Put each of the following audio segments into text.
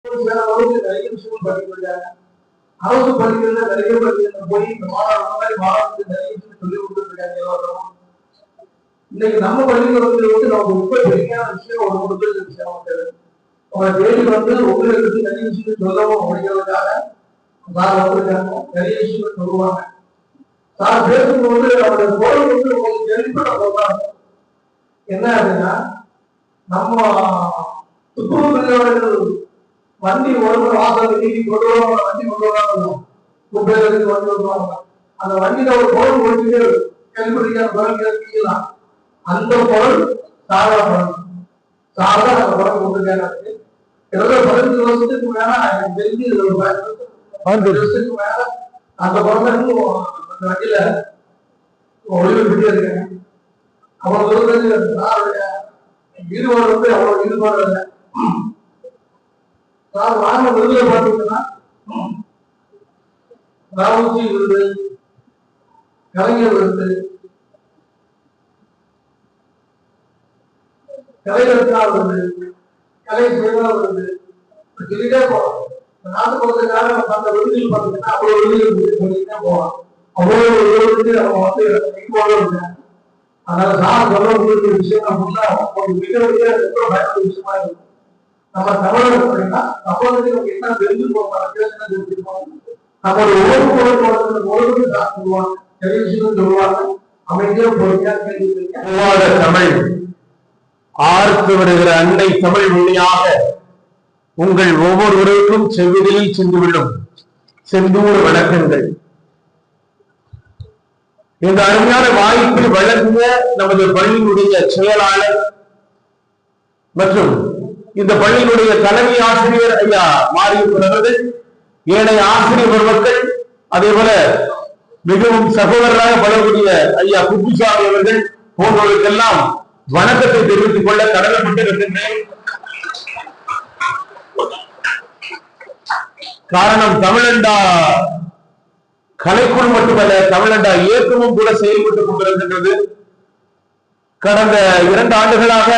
நிறைய விஷயங்கள் படிக்கிறாங்க. அரசு பள்ளிகள்ல நிறைய பள்ளிகள் போய் இந்த மாணவர்களுக்கு நிறைய விஷயம் சொல்லி கொடுத்துருக்காங்க எல்லாரும். இன்னைக்கு நம்ம பள்ளிகள் வந்து நம்ம ரொம்ப பெரிய விஷயம் ஒரு முதல் விஷயம் அவங்க தேடி வந்து உங்களுக்கு நிறைய விஷயம் சொல்லவும் அப்படிங்கிறதுக்காக சார் வந்திருக்காங்க. நிறைய விஷயங்கள் சொல்லுவாங்க. சார் பேசும்போது அவருடைய குரல் வந்து உங்களுக்கு தெளிப்பட சொல்றாங்க. என்ன அப்படின்னா நம்ம துப்புரவு வண்டி ஒரு வாசல் நீக்கி கொண்டு வருவாங்க. வண்டி கொண்டு வருவாங்க. குப்பைகளுக்கு வண்டி வருவாங்க. அந்த வண்டியில ஒரு பொருள் கொடுத்துட்டு கேள்விப்பட்டிருக்கிற பொருள் கேட்கலாம். அந்த பொருள் சாதா பொருள். சாதா அந்த பொருள் கொடுத்துருக்காங்க. 15 வருஷத்துக்கு மேல எனக்கு தெரிஞ்சு 15 வருஷத்துக்கு மேல அந்த பொருளை அந்த வண்டியில ஒளிவிட்டு இருக்கேன். அவங்களுக்கு ஈடுபாடு வந்து அவ்வளவு ஈடுபாடு இல்லை. வாங்க விருதுல பாத்தீங்கன்னா ராவுஜி விருது, கலைஞர் விருது, கலைரத்னா விருது, கலை சேவா விருது சொல்லிட்டே போகலாம். நாட்டு பக்கத்துக்காக அந்த விருதுகள் பாத்தீங்கன்னா அவ்வளவு விருதுகள் சொல்லிட்டே போகலாம். அவ்வளவு விருது அவங்க வந்து இருக்காங்க. அதனால சார் சொல்ல விஷயம் மிகப்பெரிய பயனுள்ள விஷயமா இருக்கும். நம்ம தமிழர் அப்படின்னா தமிழர்களுக்கு என்ன தெரிஞ்சுக்கோங்க, தெரிஞ்சுக்கோங்க. நம்மளுடைய உறவு சொல்லுவாங்க, நிறைய விஷயம் சொல்லுவாங்க. அமைதியா பொறுமையா கேள்வி தமிழ் ஆர்த்து வருகிற அண்டை தமிழ் மொழியாக உங்கள் ஒவ்வொருவருக்கும் செவ்விதழில் சென்றுவிடும் செந்தூர் வணக்கங்கள். இந்த அருமையான வாய்ப்பை வழங்கிய நமது பள்ளியினுடைய செயலாளர் மற்றும் இந்த பள்ளியினுடைய தலைமை ஆசிரியர் ஐயா மாரியப்பன் அவர்கள், ஏனைய ஆசிரியர் பெருமக்கள், அதே போல மிகவும் சகோதரராக பழகக்கூடிய ஐயா குப்புசாமி அவர்கள் போன்றவர்களுக்கெல்லாம் வணக்கத்தை தெரிவித்துக் கொள்ள கடமைப்பட்டிருக்கின்றேன். காரணம், தமிழண்டா கலைக்குழு மட்டுமல்ல, தமிழண்டா இயக்கமும் கூட செயல்பட்டுக் கொண்டிருக்கின்றது. கடந்த 2 ஆண்டுகளாக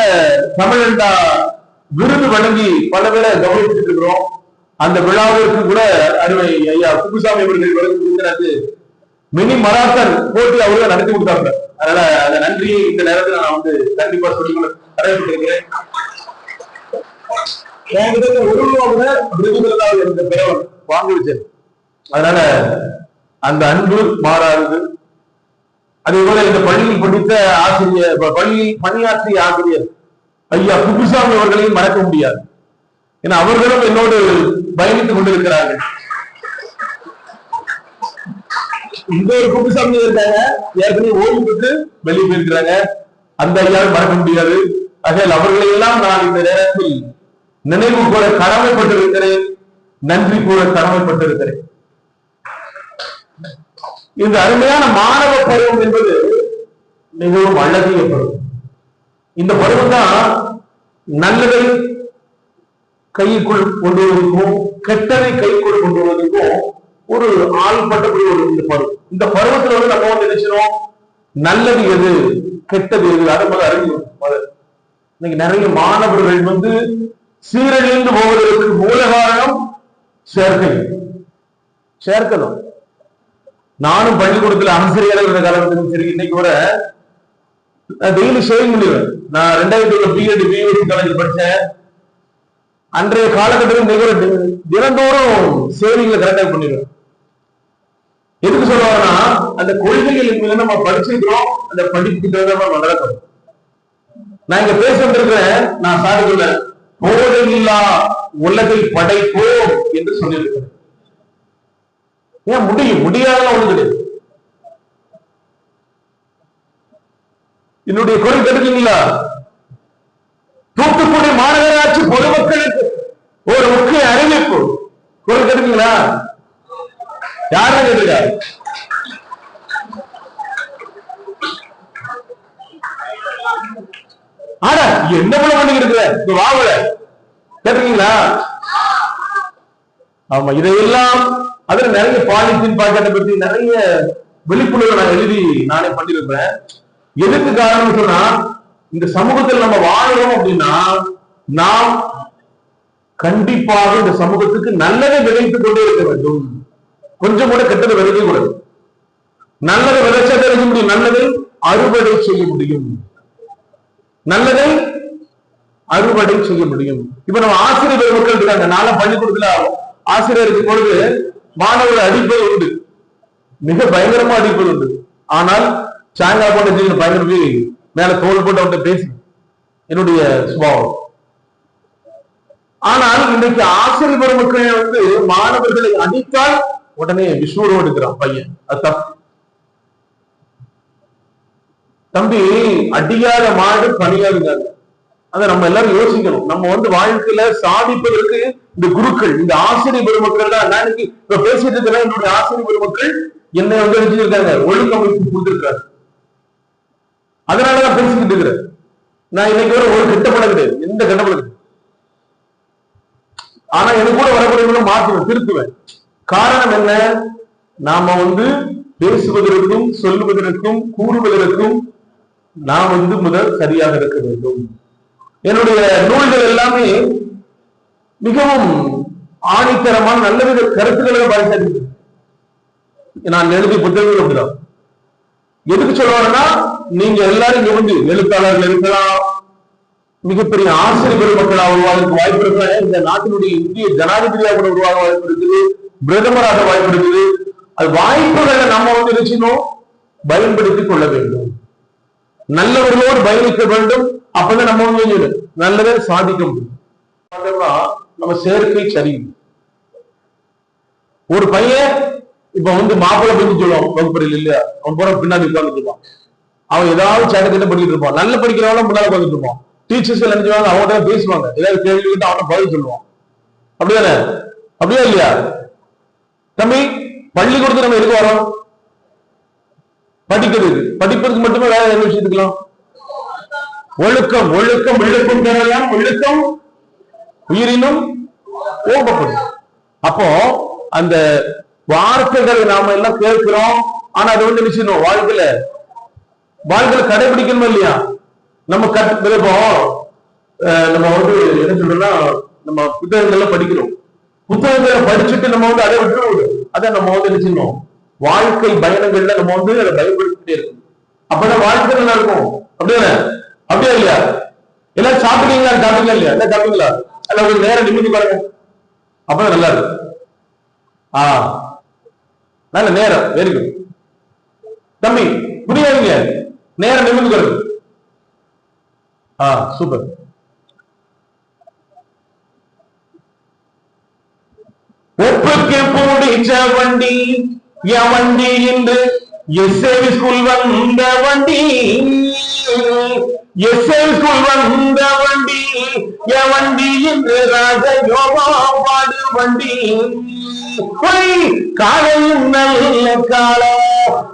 தமிழண்டா விருது வழங்கி பல பேரை கவனித்துட்டு இருக்கிறோம். அந்த விழாவிற்கு கூட அருமை ஐயா குப்புசாமி அவர்கள் வழங்கி மினி மராத்தன் போட்டி அவர்கள் நடத்தி கொடுத்தாங்க. அதனால அந்த நன்றியை இந்த நேரத்தில் நான் வந்து கண்டிப்பா சொல்லிக் கடமைப்பட்டிருக்கிறேன். இருந்த பெயர் வாங்கி வச்சேன். அதனால அந்த அன்பு மாறாது. அதே போல இந்த பள்ளியில் படித்த ஆசிரியர், பள்ளியில் பணியாற்றிய ஆசிரியர் ஐயா குப்புசாமி அவர்களையும் மறக்க முடியாது. ஏன்னா அவர்களும் என்னோடு பயணித்துக் கொண்டிருக்கிறார்கள். இந்த ஒரு குப்புசாமி இருக்காங்க, ஏற்கனவே ஓய்வு பெற்று வெளியே போயிருக்கிறாங்க. அந்த ஐயாவை மறக்க முடியாது. ஆகையால் அவர்களை எல்லாம் நான் இந்த நேரத்தில் நினைவு கூற கடமைப்பட்டிருக்கிறேன், நன்றி கூற கடமைப்பட்டிருக்கிறேன். இந்த அருமையான மாணவ பருவம் என்பது மிகவும் அழகிய பருவம். இந்த பருவம் தான் நல்லதை கைக்குள் கொண்டு வருவதற்கும் கெட்டதை கைக்குள் கொண்டு வருவதற்கும் ஒரு ஆள்பட்டக்கூடிய ஒரு இந்த பருவம். இந்த பருவத்தில் வந்து நம்ம வந்து நினைச்சிடும் நல்லது எது கெட்டது எது, அதை முதல் அறிவு. இன்னைக்கு நிறைய மாணவர்கள் வந்து சீரழிந்து போவதற்கு மூல காரணம் சேர்க்கணும். நானும் பள்ளிக்கூடத்தில் ஆசிரியராக இருந்த காலத்திலும் சரி, இன்னைக்கு கூட டெய்லி ஷேவிங் பண்ணிடுவேன். நான் 2000 பிஎட் பிஎட் காலேஜ் படிச்சேன். அன்றைய காலகட்டத்தில் தினந்தோறும் சேவிங்ல கரெக்டாக பண்ணிடுவேன். எதுக்கு சொல்லுவாங்கன்னா, அந்த கொள்கைகள் நம்ம படிச்சிருக்கிறோம், அந்த படிப்புக்கு நடக்கும். நான் இங்க பேச வந்திருக்கிறேன். நான் சார் சொல்ல போதையில்லா உலகை படைப்போம் என்று சொல்லியிருக்கிறேன். ஏன் முடியாதெல்லாம் ஒண்ணு கிடையாது. என்னுடைய குரல் கேட்டுக்கீங்களா? தூத்துக்குடி மாநகராட்சி பொதுமக்களுக்கு ஒரு முக்கிய அறிவிப்பு. குரல் கேட்டுக்கீங்களா? யாரும் கேட்டுக்கா? ஆனா என்ன போல பண்ணிக்கிட்டு இருக்க வாவல கேட்டுக்கீங்களா? ஆமா, இதையெல்லாம் அதுல நிறைய பாலித்தீன் பாக்கெட்டை பத்தி நிறைய விழிப்புணர்வு நான் எழுதி நானே பண்ணிருப்பேன். எதுக்கு காரணம் சொன்னா, இந்த சமூகத்தில் நம்ம வாழறோம் அப்படின்னா நாம் கண்டிப்பாக இந்த சமூகத்துக்கு நல்லதை விளைத்துக் கொண்டே இருக்க வேண்டும். கொஞ்சம் கூட கெட்டதை விளைக்க கூடாது. நல்லதை விளைச்சா தெரிஞ்ச முடியும், நல்லதை அறுவடை செய்ய முடியும், நல்லதை அறுவடை செய்ய முடியும். இப்ப நம்ம ஆசிரியர் பெருமக்கள் இருக்காங்க. நாளை பள்ளிக்கூடத்துல ஆசிரியர் இருக்கும் பொழுது மாணவர்கள் அடிப்பது உண்டு, மிக பயங்கரமா அடிப்பது உண்டு. ஆனால் சாயங்காலம் போட்டு பயங்கர மேல தோல் போட்டு அவன்கிட்ட பேசு, என்னுடைய சுபாவம். ஆனால் இன்னைக்கு ஆசிரியர் பெருமக்கள் மாணவர்களை அடித்தால் உடனே விஸ்வரம் எடுக்கிறான் பையன். அது தப்பு. தம்பி, அடியாத மாடு பணியாதுங்க. அதை நம்ம எல்லாரும் யோசிக்கணும். நம்ம வாழ்க்கையில சாதிப்பதற்கு இந்த குருக்கள், இந்த ஆசிரியர் பெருமக்கள் தான். நான் இன்னைக்கு இப்ப பேசிட்டு இருக்கிறேன், என்னுடைய ஆசிரியர் பெருமக்கள் என்னை வச்சிருக்காங்க, ஒழுங்கமைப்பு கொடுத்திருக்காரு. அதனாலதான் பேசிக்கிட்டு இருக்கிறேன். நான் இன்னைக்கு ஒரு கெட்ட படம் கிடையாது, எந்த கெட்ட படம் கிடையாது. ஆனா எனக்கு கூட வரக்கூடிய மாற்றுவேன், திருத்துவேன். காரணம் என்ன? நாம பேசுவதற்கும் சொல்லுவதற்கும் கூறுவதற்கும் நாம் முதல் சரியாக இருக்க வேண்டும். என்னுடைய நூல்கள் எல்லாமே மிகவும் ஆணித்தரமான நல்ல கருத்துக்களை பாதித்து நான் எழுதிய புத்தகங்கள் அப்படிதான். எதுக்கு சொல்லுவாங்கன்னா, நீங்க எல்லாரும் இங்க எழுத்தாளர்கள் இருக்கலாம், மிகப்பெரிய ஆசிரியர் பெருமக்களாக உருவாக வாய்ப்பு இருக்கலாம், இந்த நாட்டினுடைய இந்திய ஜனாதிபதியாக கூட உருவாக வாய்ப்பு இருக்குது, பிரதமராக வாய்ப்பு இருக்குது. அது வாய்ப்புகளை நம்ம நினைச்சணும், பயன்படுத்திக் கொள்ள வேண்டும், நல்லவர்களோடு பயணிக்க வேண்டும். அப்பதான் நம்ம நல்லதை சாதிக்க முடியும். நம்ம சேர்க்கை சரியில்லை. ஒரு பையன் இப்ப மாப்பிள்ளை பத்தி சொல்லுவான் வகுப்பறையில் இல்லையா, அவன் போற பின்னாடி உட்கார்ந்துட்டு இருப்பான். அவன் ஏதாவது சேட்டத்தை பண்ணிட்டு இருப்பான். நல்ல படிக்கிறவங்க முன்னாடி உட்காந்துட்டு இருப்பான். டீச்சர்ஸ் நினைச்சுவாங்க, அவங்கள்ட்ட பேசுவாங்க, ஏதாவது கேள்வி கிட்ட அவனை பதில் சொல்லுவான். அப்படிதானே? அப்படியா இல்லையா தம்பி? பள்ளிக்கூடத்துக்கு நம்ம எதுக்கு வரோம்? படிக்கிறதுக்கு. படிப்பதற்கு மட்டுமே வேற என்ன விஷயத்துக்கலாம்? ஒழுக்கம். ஒழுக்கம் விழுக்கும் தரலாம், ஒழுக்கம் உயிரினும் ஓம்பப்படும். அப்போ அந்த வார்த்தைகளை நாம எல்லாம் கேட்கிறோம். ஆனா அது நினைச்சிடணும், வாழ்க்கையில கடைபிடிக்கணும் இல்லையா? நம்ம நம்ம என்ன சொல்றோம்னா, நம்ம புத்தகங்கள்ல படிக்கிறோம். புத்தகங்களை படிச்சுட்டு நம்ம அதை விட்டுருவோம். அதை நம்ம நினைச்சிடணும், வாழ்க்கை பயணங்கள்ல நம்ம அதை பயன்படுத்திட்டே இருக்கணும். அப்பதான் வாழ்க்கை நல்லா இருக்கும். அப்படியே அப்படியா இல்லையா? எல்லாம் சாப்பிட்டீங்களா? சாப்பிட்டீங்களா இல்லையா? எல்லாம் சாப்பிட்டீங்களா? அல்ல உங்களுக்கு நேரம் நிமிந்து பாருங்க, அப்பதான் நல்லா இருக்கும். நல்ல நேரம். வெரி குட் தம்பி, புரியாதுங்க. நேரம் நிமிந்து பாருங்க. சூப்பர். ஒப்புக்கு பிடிச்ச வண்டி என் வண்டி என்று எஸ்ஏவி ஸ்கூல் வந்த வண்டி, எஸ்ஏவி ஸ்கூல் வந்த வண்டி என் வண்டி என்று ராஜயோகா பாடு வண்டி. காலையும் நல்ல காலம்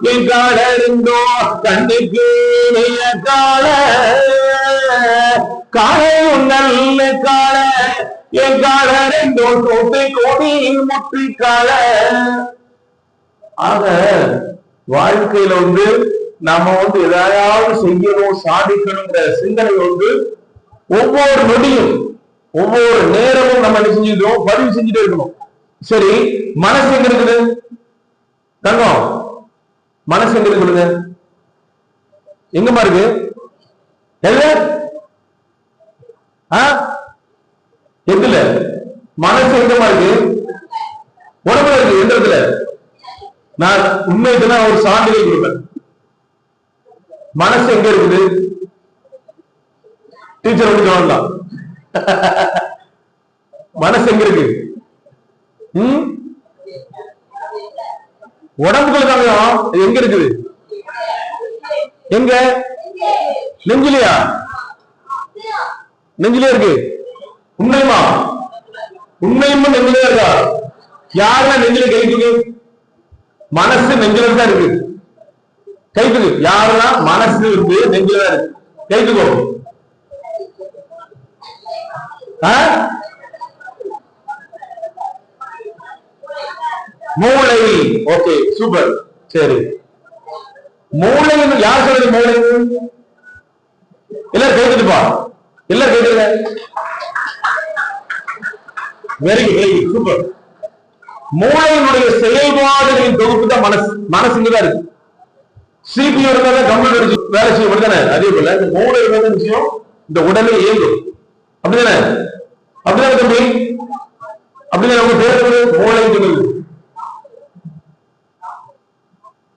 என் கால இருந்தோ கண்ணுக்கு கால, காலையும் நல்ல கால என் கால இருந்தோ கோட்டை கோடி முற்றி கால. ஆக வாழ்க்கையில நாம எதையாவது செய்யணும், சாதிக்கணுங்கிற சிந்தனை ஒவ்வொரு நொடியும் ஒவ்வொரு நேரமும் நம்ம என்ன செஞ்சுட்டோம், பதிவு செஞ்சுட்டே இருக்கணும். சரி, மனசு எங்க இருக்குது தங்கம்? மனசு எங்க இருக்குது? எங்கம்மா இருக்கு? எதுல மனசு எங்கம்மா இருக்கு? உடம்புல இருக்கு. எந்த இடத்துல? நான் உண்மைக்குதான் ஒரு சான்றிதழ் கொடுப்பேன். மனசு எங்க இருக்குது? டீச்சர் சொல்லலாம். மனசு எங்க இருக்கு? உடம்புக்குள்ள எங்க இருக்குது? எங்க? நெஞ்சிலையா? நெஞ்சிலே இருக்கு. உண்மையுமா? உண்மையும் நெஞ்சிலே இருக்கா? யாருன்னா நெஞ்சில கைத்துக்கு? மனசு நெஞ்சில தான் இருக்கு. கைத்துக்கு யாருன்னா மனசு இருக்கு, நெஞ்சில தான் இருக்கு. கைத்துக்கோ. மூளை. Okay, super. சரி, மூளை யார் சொல்றது? மூளை எல்லாரும் கேட்டுப்பா, எல்லாரும் கேட்டுங்க. Very good super. மூளையினுடைய செயல்பாடுகளின் தொகுப்பு தான் மனசு. மனசுங்கதான் இருக்கு. CPU இருந்தா கம்ப்யூட்டர் வேலை செய்ய முடியுதானே? அதே போல இந்த மூளை இருந்தா விஷயம் இந்த உடலே இயங்கும். அப்படிதானே? அப்படிதானே தம்பி? அப்படிதான் நம்ம பேர் மூளை சொல்லுது.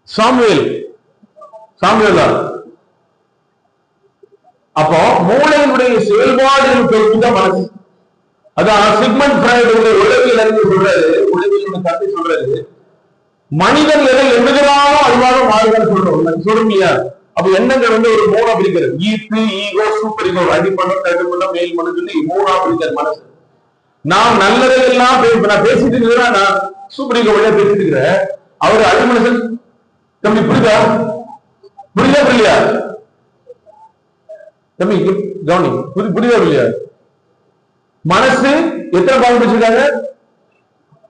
சாமுவேல் தான். அப்போ மூளையினுடைய செயல்பாடுகளின் தொகுப்பு தான் மனசு. அதான் சிக்மண்ட் ஃப்ராய்டு உளவியல் அறிஞர் சொல்றாரு, உளவியல் கருத்தை சொல்றாரு, மனிதன் எதை எண்ணுகிறானோ அதுவாக மாறுதான் சொல்றோம். சொல்றோம் இல்லையா? அப்ப எண்ணங்கள் ஒரு மூணா பிரிக்கிறது. ஈர்ப்பு, ஈகோ, சூப்பர் ஈகோ, அடிப்பணம், தடுமணம், மேல் மனம் சொல்லி மூணா பிரிக்கிறது மனசு. நான் நல்லதையெல்லாம் நான் பேசிட்டு இருக்கிறேன், நான் சூப்பர் ஈகோ வழியா பேசிட்டு இருக்கிறேன். அவரு அடிமனசன் தம்பி புரியுதா? புரியுதா? தம்பி கவனி, புரியுதா இல்லையா? மனசு எத்தனை பாகம் வச்சிருக்காங்க?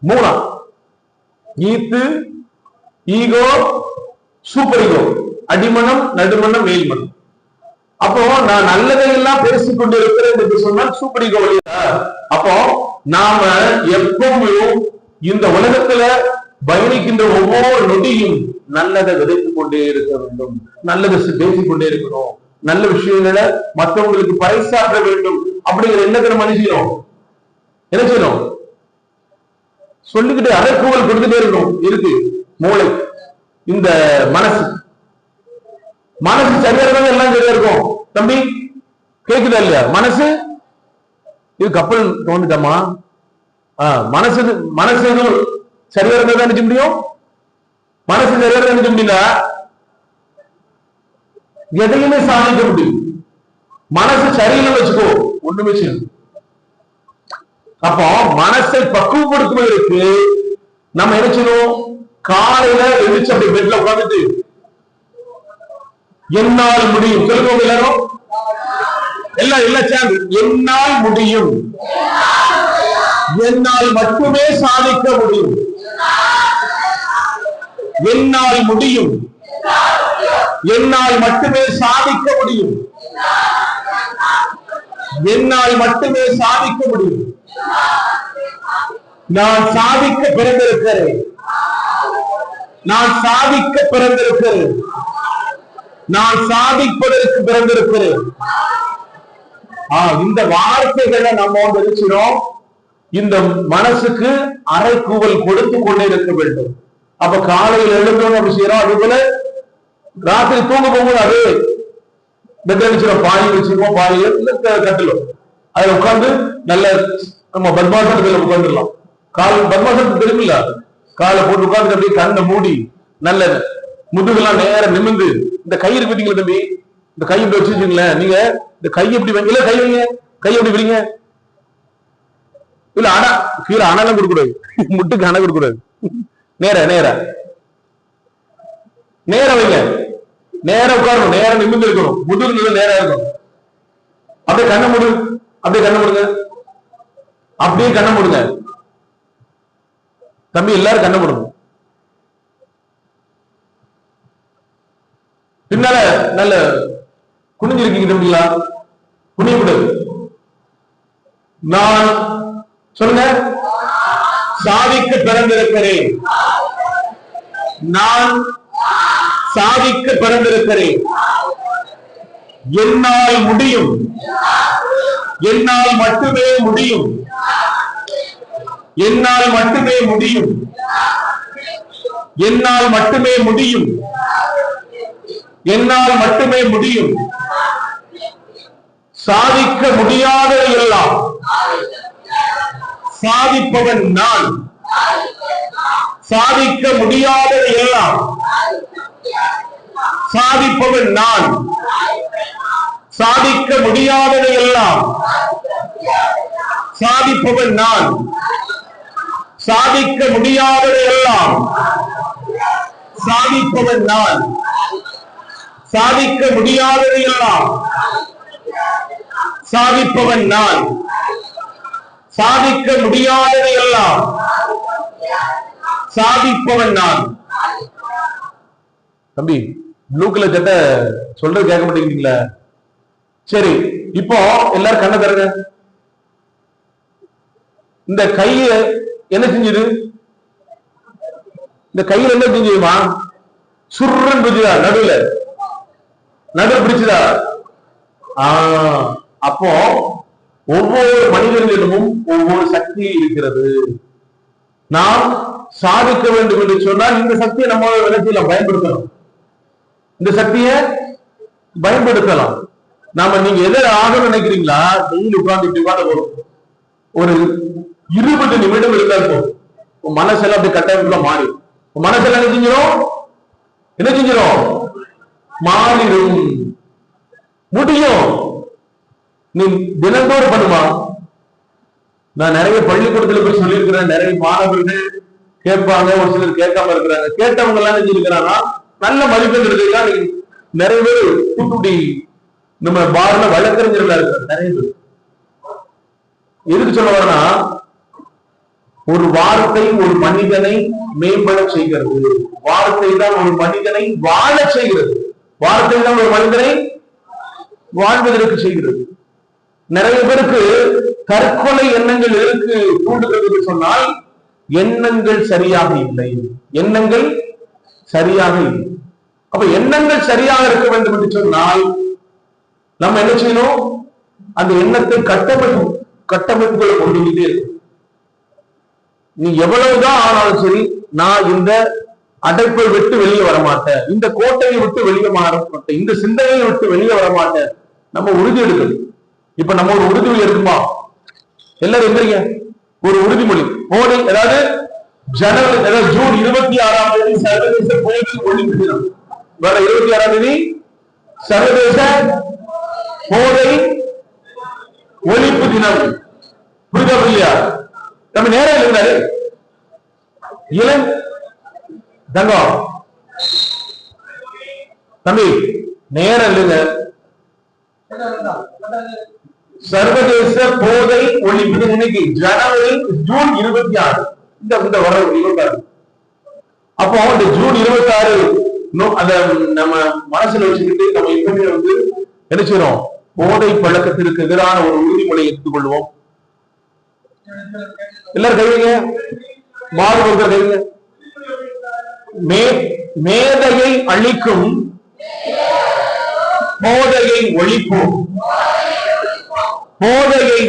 மூணா. ஈத்து, ஈகோ, சூப்பர் ஈகோ, அடிமனம், நடுமனம், மேல்மனம். அப்போ நான் நல்லதையெல்லாம் பேசிக் கொண்டு இருக்கிறேன் என்று சொன்னால் சூப்பர் ஈகோ வழியா? அப்போ நாம எப்பவும் இந்த உலகத்துல பயணிக்கின்ற ஒவ்வொரு நொடியும் நல்லதை விதைத்துக் கொண்டே இருக்க வேண்டும், நல்லதை பேசிக் கொண்டே இருக்கணும், நல்ல விஷயங்களை மற்றவங்களுக்கு பறைசாற்ற வேண்டும் அப்படிங்கிற எண்ணத்தை நம்ம என்ன செய்யணும்? சொல்லிக்கிட்டு அரைக்கூவல் கொடுத்துட்டே இருக்கணும். இருக்கு மூளை, இந்த மனசு. மனசு சரியா இருந்தா எல்லாம் சரியா இருக்கும். தம்பி கேக்குதா இல்லையா? மனசு இது கப்பல் தோணுதாமா? மனசு சரியா இருந்தா நினைச்ச முடியும். மனசு சரியா இருந்தா நினைச்ச முடியல, எதையுமே சாதிக்க முடியும். மனசு சரியில்லை வச்சுக்கோ, ஒண்ணுமே செய்யும். அப்போ மனசை பக்குவப்படுத்துவதற்கு நம்ம என்ன செய்யணும்? காலையில எழுச்சி அப்படி பெட்ல உட்காந்துட்டு என்னால் முடியும் சொல்லுங்க எல்லாரும், எல்லாம் சேர்ந்து என்னால் முடியும், என்னால் மட்டுமே சாதிக்க முடியும், என்னால் முடியும், என்னால் மட்டுமே சாதிக்க முடியும், என்னால் மட்டுமே சாதிக்க முடியும், நான் சாதிக்க பிறந்திருக்கிறேன், நான் சாதிக்க பிறந்திருக்கிறேன், நான் சாதிப்பதற்கு பிறந்திருக்கிறேன். இந்த வார்த்தைகளை நம்ம நினைச்சிடும். இந்த மனசுக்கு அரைக்கூவல் கொடுத்து கொண்டே இருக்க வேண்டும். அப்ப காலையில் எழுந்தோம் அப்படி செய்யறோம். அதே போல ராத்திரி தூங்க போகும்போது அது பெட் அடிச்சிடும், பாய் வச்சிருக்கோம், பாயில் கட்டிலும் அதுல உட்கார்ந்து நல்ல நம்ம பத்மாசனத்துல உட்காந்துடலாம். பத்மாசனத்துக்கு தெரியுமில்ல, காலை போட்டு உட்கார்ந்து அப்படியே கண்ணை மூடி நல்ல முதுகெல்லாம் நேரம் நிமிந்து, இந்த கை இருக்கு பார்த்தீங்களா தம்பி, இந்த கை இப்படி வச்சுங்களேன். நீங்க இந்த கை எப்படி வைங்க, கை வைங்க, கை எப்படி விடுங்க, இல்ல அணை கீழே அணெல்லாம் கொடுக்கூடாது, முட்டுக்கு அணை கொடுக்கூடாது, நேர நேர நேர வைங்க, நேரம் உட்காரணும், நேரம் நிமிந்து இருக்கணும், முதுகு நல்ல நேரம் இருக்கணும். அப்படியே கண்ணை மூடு, அப்படியே கண்ணை மூடுங்க, அப்படியே கண்ணை மூடுங்க தம்பி, எல்லாரும் கண்ணை மூடுங்க. பின்னால நல்ல குனிஞ்சிருக்கீங்க தம்பிங்களா, குனியக்கூடாது. நான் சொல்லுங்க, சாதிக்க பிறந்திருக்கிறேன், நான் சாதிக்க பிறந்திருக்கிறேன், என்னால் முடியும், என்னால் மட்டுமே முடியும், என்னால் மட்டுமே முடியும், என்னால் மட்டுமே முடியும், என்னால் மட்டுமே முடியும், சாதிக்க முடியாததை எல்லாம் சாதிப்பவன் நான், சாதிக்க முடியாததை எல்லாம் சாதிப்பவன் நான், சாதிக்க முடியாததை எல்லாம் சாதிப்பவன் நான், சாதிக்க முடியாததை எல்லாம் சாதிப்பவன் நான், சாதிக்க முடியாததை எல்லாம் சாதிப்பவன் நான், சாதிக்க முடியாததை எல்லாம் சாதிப்பவன் நான். தம்பி ப்ளூ கலர் சட்டை சொல்றது கேட்க மாட்டேங்கிறீங்களா? சரி, இப்போ எல்லாரும் கண்ணை தரங்க. இந்த கைய என்ன செஞ்சது? இந்த கையில என்ன செஞ்சுமா? சுருன்னு பிடிச்சதா? நடுவுல பிடிச்சதா? அப்போ ஒவ்வொரு மனிதர்களிடமும் ஒவ்வொரு சக்தி இருக்கிறது. நாம் சாதிக்க வேண்டும் என்று சொன்னால் இந்த சக்தியை நம்ம விளக்கில பயன்படுத்தலாம். இந்த சக்தியை பயன்படுத்தலாம். நாம நீங்க எதை ஆக நினைக்கிறீங்களா? டெய்லி உட்கார்ந்து போதும், ஒரு 20 நிமிடம் இருந்தால் போதும், மனசெல்லாம் அப்படி கட்டமைப்புல மாறி, மனசெல்லாம் என்ன செஞ்சிடும்? மாறிடும். முடியும். நீ தினந்தோறும் பண்ணுமா? நான் நிறைய பள்ளிக்கூடத்துல போய் சொல்லியிருக்கிறேன். நிறைய மாணவர்கள் கேட்பாங்க, ஒரு சிலர் கேட்காம இருக்கிறாங்க. கேட்டவங்க எல்லாம் செஞ்சிருக்கிறாங்கன்னா நல்ல மதிப்பெண் எடுத்துக்கலாம். நிறைய பேர் தூத்துக்குடி நம்ம பார்ல வழக்கறிஞர்களா இருக்கிற நிறைய பேர். எதுக்கு சொல்ல வரனா, ஒரு வார்த்தை ஒரு மனிதனை மேம்பட செய்கிறது. வார்த்தை தான் ஒரு மனிதனை வாழ செய்கிறது. வார்த்தை தான் ஒரு மனிதனை வாழ்வதற்கு செய்கிறது. நிறைய பேருக்கு தற்கொலை எண்ணங்கள் இருக்கு தூண்டுகிறது சொன்னால் எண்ணங்கள் சரியாக இல்லை. எண்ணங்கள் சரியாக இல்லை. அப்ப எண்ணங்கள் சரியாக இருக்க வேண்டும் என்று சொன்னால் நம்ம என்ன செய்யணும்? அந்த எண்ணத்தை கட்டமைப்புகளை கொண்டு வந்துட்டே இருக்கும். நீ எவ்வளவுதான் ஆனாலும் சரி, நான் இந்த அடைப்பை விட்டு வெளியே வரமாட்டேன், இந்த கோட்டையை விட்டு வெளியே மாற மாட்டேன், இந்த சிந்தனையை விட்டு வெளியே வரமாட்டேன். நம்ம உறுதி எடுக்கணும். இப்ப நம்ம ஒரு உறுதிமொழி இருக்குமா? எல்லாரும் எந்திரிங்க. ஒரு உறுதிமொழி போடி, அதாவது ஜூன் 26ஆம் தேதி சர்வதேச போதை ஒழிப்பு தினம். வர 26ஆம் தேதி சர்வதேச போதை ஒழிப்பு தினம். புரியுதா? இல்லையா? நம்ம நேரம் இருந்தாரு இளம் தங்கம் தம்பி, நேரம் இல்லைங்க. சர்வதேச போதை ஒழிப்பு இன்னைக்கு ஜனவரி ஜூன் 26. இந்த வர 26. அப்போ இந்த ஜூன் 26 அத நம்ம மனசுல வச்சுக்கிட்டு நம்ம இப்பவே என்ன செய்யறோம்? போதை பழக்கத்திற்கு எதிரான ஒரு உறுதிமொழியை எடுத்துக் கொள்வோம். எல்லாரும் கைவிங்க, மாறுபடுத்த கைவிங்க. மேதையை அழிக்கும் போதையை ஒழிப்போம். போதையை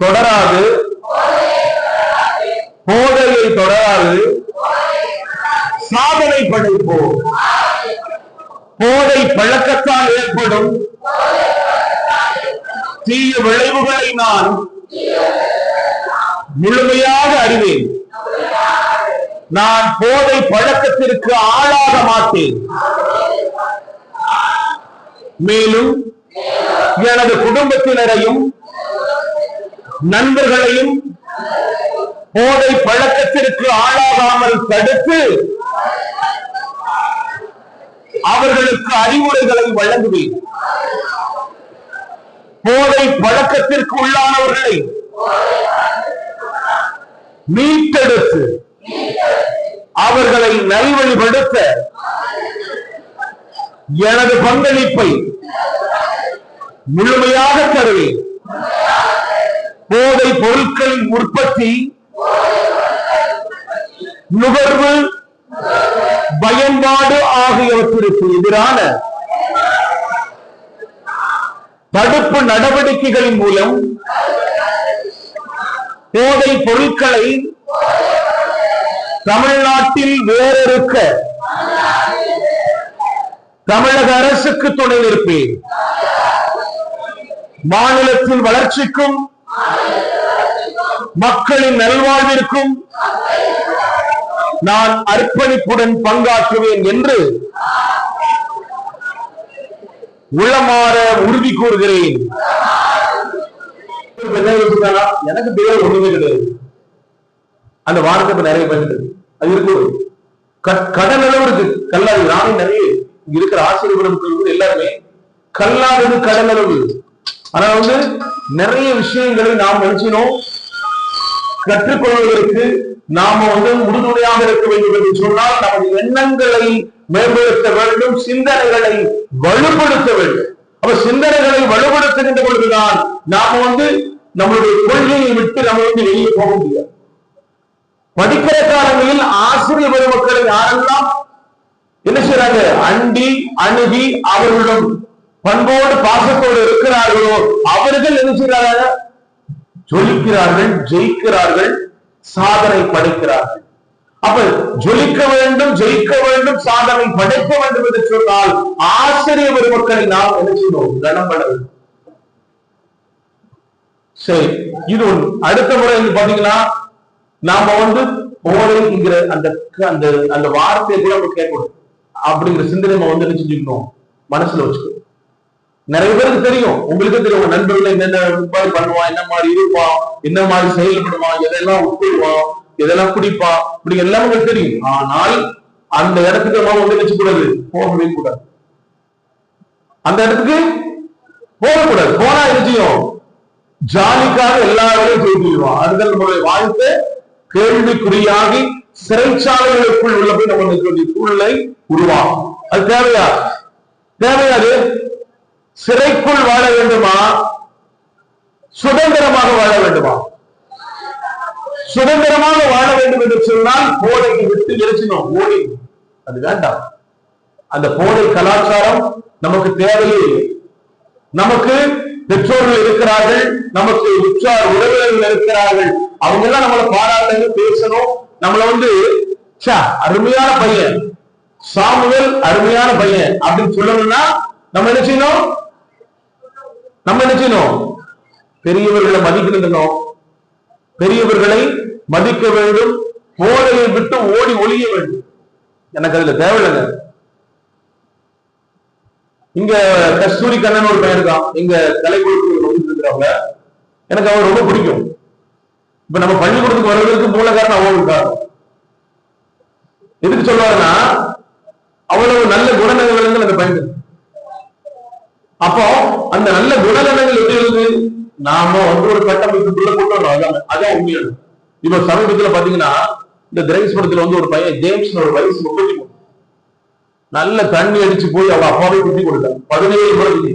தொடராது, சாதனை படைப்போம். போதை பழக்கத்தால் ஏற்படும் தீய விளைவுகளை நான் முழுமையாக அறிவேன். நான் போதை பழக்கத்திற்கு ஆளாக மாட்டேன். மேலும் எனது குடும்பத்தினரையும் நண்பர்களையும் போதை பழக்கத்திற்கு ஆளாகாமல் தடுத்து அவர்களுக்கு அறிவுரைகளை வழங்குவேன். போதை பழக்கத்திற்கு உள்ளானவர்களை மீட்டெடுத்து அவர்களை நல்வழிப்படுத்த எனது பங்களிப்பை முழுமையாக தருவேன். போதை பொருட்களின் உற்பத்தி, நுகர்வு, பயன்பாடு ஆகியவற்றிற்கு எதிரான தடுப்பு நடவடிக்கைகளின் மூலம் போதை பொருட்களை தமிழ்நாட்டில் வேறறுக்க தமிழக அரசுக்கு துணை நிற்பேன். மாநிலத்தின் வளர்ச்சிக்கும் மக்களின் நல்வாழ்விற்கும் நான் அர்ப்பணிப்புடன் பங்காற்றுவேன் என்று உளமாற உறுதி கூறுகிறேன். எனக்கு பேர் ஒண்ணுமே கிடையாது. அந்த வார்த்தை நிறைய பயன்படுது. அது இருக்கு. கடன் அளவு இருக்கு. கல்லாது நானும் நிறைய இருக்கிற ஆசிரியர்களுக்கு எல்லாருமே கல்லாதது கடன் அளவு. ஆனா நிறைய விஷயங்களை நாம் நினைச்சினோம் கற்றுக்கொள்வதற்கு நாம உறுதுணையாக இருக்க வேண்டும் என்று சொன்னால் நமது எண்ணங்களை மேம்படுத்த வேண்டும், சிந்தனைகளை வலுப்படுத்த வேண்டும். அப்ப சிந்தனைகளை வலுப்படுத்துகின்ற பொழுதுதான் நாம நம்மளுடைய கொள்கையை விட்டு நம்ம வந்து வெளியே போக முடியாது. படிக்கிற காலங்களில் ஆசிரியர் பெருமக்களை யாரெல்லாம் என்ன செய்யறாங்க, அண்டி அணுகி அவர்களிடம் பண்போடு பாசத்தோடு இருக்கிறார்களோ அவர்கள் என்ன செய்யறாங்க, ஜொலிக்கிறார்கள், ஜெயிக்கிறார்கள், சாதனை படைக்கிறார்கள். அப்ப ஜொலிக்க வேண்டும், ஜெயிக்க வேண்டும், சாதனை படைக்க வேண்டும் என்று சொன்னால் ஆசிரியர் பெருமக்களை நாம் என்ன செய்யணும், கனம்பட வேண்டும். சரி, இது ஒண்ணு. அடுத்த முறை பாத்தீங்கன்னா நாம வந்து போதைங்கிற அந்த அந்த அந்த வார்த்தையை கூட நம்ம கேட்கணும் அப்படிங்கிற சிந்தனை நம்ம வந்து என்ன செஞ்சுக்கணும், மனசுல வச்சுக்கணும். நிறைய பேருக்கு தெரியும், உங்களுக்கு தெரியும், உங்க நண்பர்கள் என்னென்ன மாதிரி பண்ணுவான், என்ன மாதிரி இருப்பான், என்ன மாதிரி செயல்படுவான், எதெல்லாம் உட்கொள்வான், எதெல்லாம் குடிப்பான், இப்படி எல்லாம் உங்களுக்கு தெரியும். ஆனால் அந்த இடத்துக்கு நம்ம வந்து வச்சுக்கூடாது, போகவே கூடாது. அந்த இடத்துக்கு போகக்கூடாது. போனா என்ன செய்யும், ஜாலிக்காக எல்லா வேலையும் செய்துவான். அதுதான் நம்மளுடைய வாழ்க்கை கேள்விக்குறியாகி சிறைச்சாலைகளுக்குள் உள்ள போய் நம்ம சூழ்நிலை உருவாகும். அது தேவையா? தேவையாது. சிறைக்குள் வாழ வேண்டுமா, சுதந்திரமாக வாழ வேண்டுமா? சுதந்திரமாக வாழ வேண்டும் என்று சொன்னால் போதைக்கு விட்டு எரிச்சினோம், ஓடி. அது வேண்டாம். அந்த போதை கலாச்சாரம் நமக்கு தேவையே இல்லை. நமக்கு பெற்றோர்கள் இருக்கிறார்கள், நமக்கு உற்றார் உறவினர்கள் இருக்கிறார்கள், அவங்க எல்லாம் நம்மளை பாராட்டணும், பேசணும், நம்மள வந்து அருமையான பையன் சாமுவேல், அருமையான பையன் அப்படின்னு சொல்லணும்னா நம்ம என்ன செய்யணும், நம்ம என்ன செய்யணும், பெரியவர்களை மதிக்கணும், பெரியவர்களை மதிக்க வேண்டும், போதையை விட்டு ஓடி ஒளிய வேண்டும். எனக்கு அதுல தேவையில்லைங்க. இங்க கஸ்தூரி கண்ணன் ஒரு பையன் இருக்கான், எங்க கலைக்குழுக்கு இருக்கிறவங்க, எனக்கு அவர் ரொம்ப பிடிக்கும். இப்ப நம்ம பள்ளிக்கூடத்துக்கு வருவதற்கு மூல காரணம் அவங்க இருக்காரு. எதுக்கு சொல்லுவாருன்னா, அவ்வளவு நல்ல குணநலங்கள் அந்த பையன். அப்போ அந்த நல்ல குணநலங்கள் எப்படி இருக்கு, நாம வந்து ஒரு கட்டமைப்புக்குள்ள கொண்டு வரணும். அதான் உண்மையான. இப்ப சமீபத்துல பாத்தீங்கன்னா இந்த திரைஸ் படத்துல வந்து ஒரு பையன் ஜேம்ஸ், ஒரு வயசு 33, நல்ல தண்ணி அடிச்சு போய் அவங்க அப்பாவை குட்டி கொடுத்தாங்க, 17 முறை.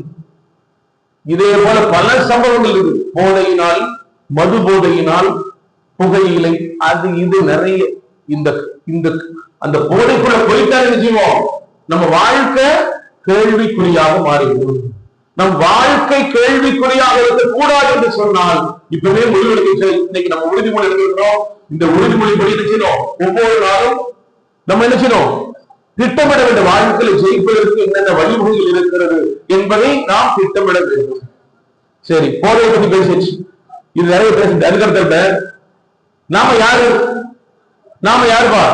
இதே போல பல சம்பவங்கள் இருக்கு. போதையினால், மது போதையினால், புகையிலை, அது இது நிறைய. இந்த இந்த அந்த போதைக்குள்ள போயிட்டாரு நிச்சயமோ நம்ம வாழ்க்கை கேள்விக்குறியாக மாறிவிடும். நம் வாழ்க்கை கேள்விக்குறியாக இருக்கக்கூடாது என்று சொன்னால் இப்பவே முடிவெடுக்க. இன்னைக்கு நம்ம உறுதிமொழி எடுக்கிறோம். இந்த உறுதிமொழி படி என்ன செய்யணும், ஒவ்வொரு நாளும் நம்ம என்ன செய்யணும், திட்டமிட வேண்டும். வாழ்க்கையில ஜெயிப்பதற்கு என்னென்ன வழிமுறைகள் இருக்கிறது என்பதை நாம் திட்டமிட வேண்டும். சரி, போதையை பத்தி பேசிச்சு, இது நிறைய பேச. அதுக்கடுத்த நாம யாரு, நாம யாருப்பா,